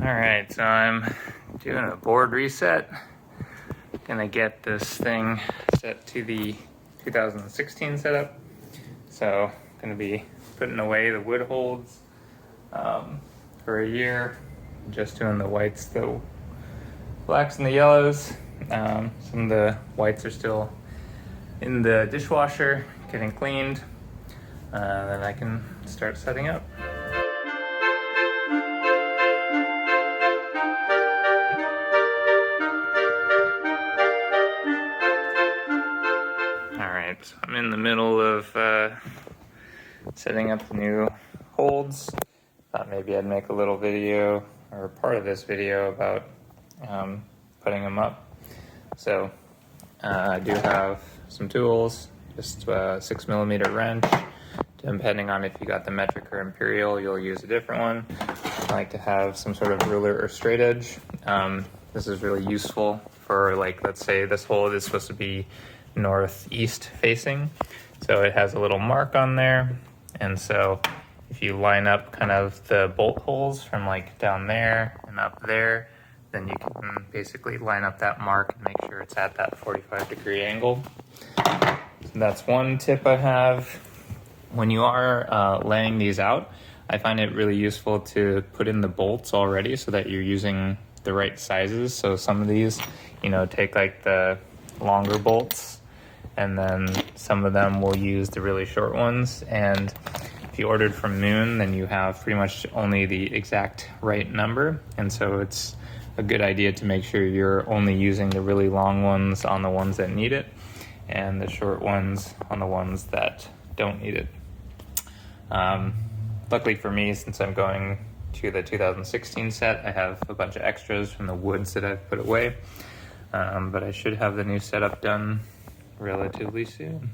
Alright, so I'm doing a board reset. Gonna get this thing set to the 2016 setup. So, gonna be putting away the wood holds for a year. Just doing the whites, the blacks and the yellows. Some of the whites are still in the dishwasher, getting cleaned. Then I can start setting up. Alright, so I'm in the middle of setting up the new holds. Thought maybe I'd make a little video, or part of this video, about putting them up. So I do have some tools, just a 6mm wrench. Depending on if you got the metric or imperial, you'll use a different one. I like to have some sort of ruler or straight edge. This is really useful for, like, let's say this hold is supposed to be northeast facing, so it has a little mark on there, and so if you line up kind of the bolt holes from like down there and up there, then you can basically line up that mark and make sure it's at that 45-degree angle. So that's one tip I have. When you are laying these out, I find it really useful to put in the bolts already so that you're using the right sizes. So some of these, take like the longer bolts, and then some of them will use the really short ones. And if you ordered from Moon, then you have pretty much only the exact right number. And so it's a good idea to make sure you're only using the really long ones on the ones that need it, and the short ones on the ones that don't need it. Luckily for me, since I'm going to the 2016 set, I have a bunch of extras from the woods that I've put away. But I should have the new setup done relatively soon.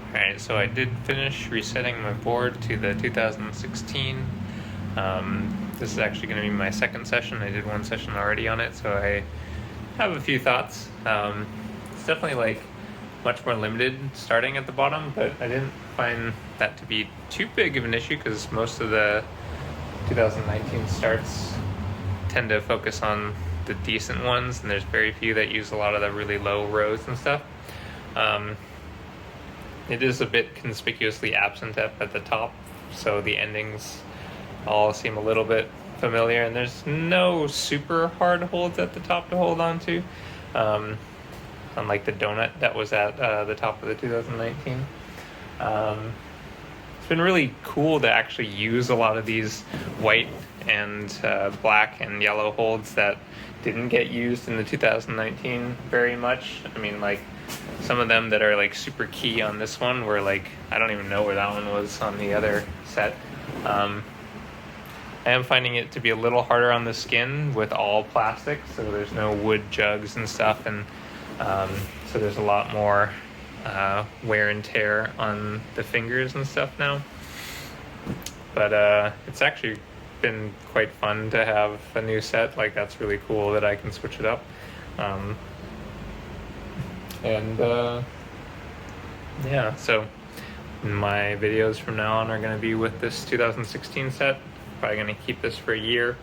Alright, so I did finish resetting my board to the 2016. This is actually going to be my second session. I did one session already on it, so I have a few thoughts. It's definitely like much more limited starting at the bottom, but I didn't find that to be too big of an issue because most of the 2019 starts tend to focus on the decent ones, and there's very few that use a lot of the really low rows and stuff. It is a bit conspicuously absent at the top, so the endings all seem a little bit familiar, and there's no super hard holds at the top to hold on to, unlike the donut that was at the top of the 2019. It's been really cool to actually use a lot of these white and black and yellow holds that didn't get used in the 2019 very much. I mean, like, some of them that are like super key on this one were like, I don't even know where that one was on the other set. I am finding it to be a little harder on the skin with all plastic, so there's no wood jugs and stuff, and so there's a lot more wear and tear on the fingers and stuff now. But it's actually been quite fun to have a new set. Like, that's really cool that I can switch it up. Yeah, so my videos from now on are going to be with this 2016 set. Probably going to keep this for a year,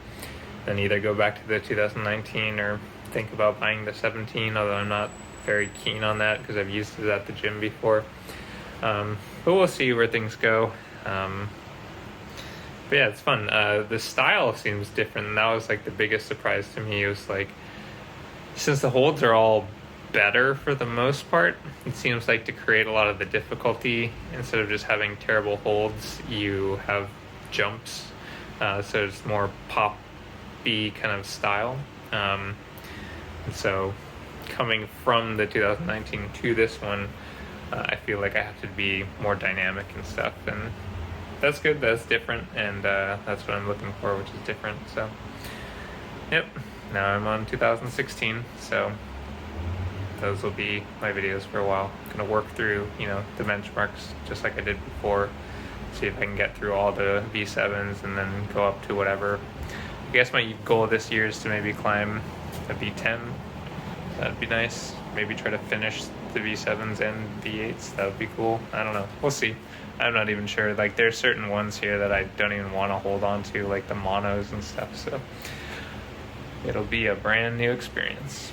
then either go back to the 2019 or think about buying the 17, although I'm not very keen on that because I've used it at the gym before. But we'll see where things go. But yeah, it's fun. The style seems different, and that was like the biggest surprise to me. It was like, since the holds are all better for the most part, it seems like to create a lot of the difficulty, instead of just having terrible holds, you have jumps. So it's more pop-y kind of style. And so coming from the 2019 to this one, I feel like I have to be more dynamic and stuff, and that's good, that's different, and that's what I'm looking for, which is different. So yep, now I'm on 2016, so those will be my videos for a while. I'm gonna work through, the benchmarks just like I did before, see if I can get through all the V7s and then go up to whatever. I guess my goal this year is to maybe climb a V10. That'd be nice. Maybe try to finish the V7s and V8s. That would be cool. I don't know. We'll see. I'm not even sure. Like, there's certain ones here that I don't even want to hold on to, like the monos and stuff. So it'll be a brand new experience.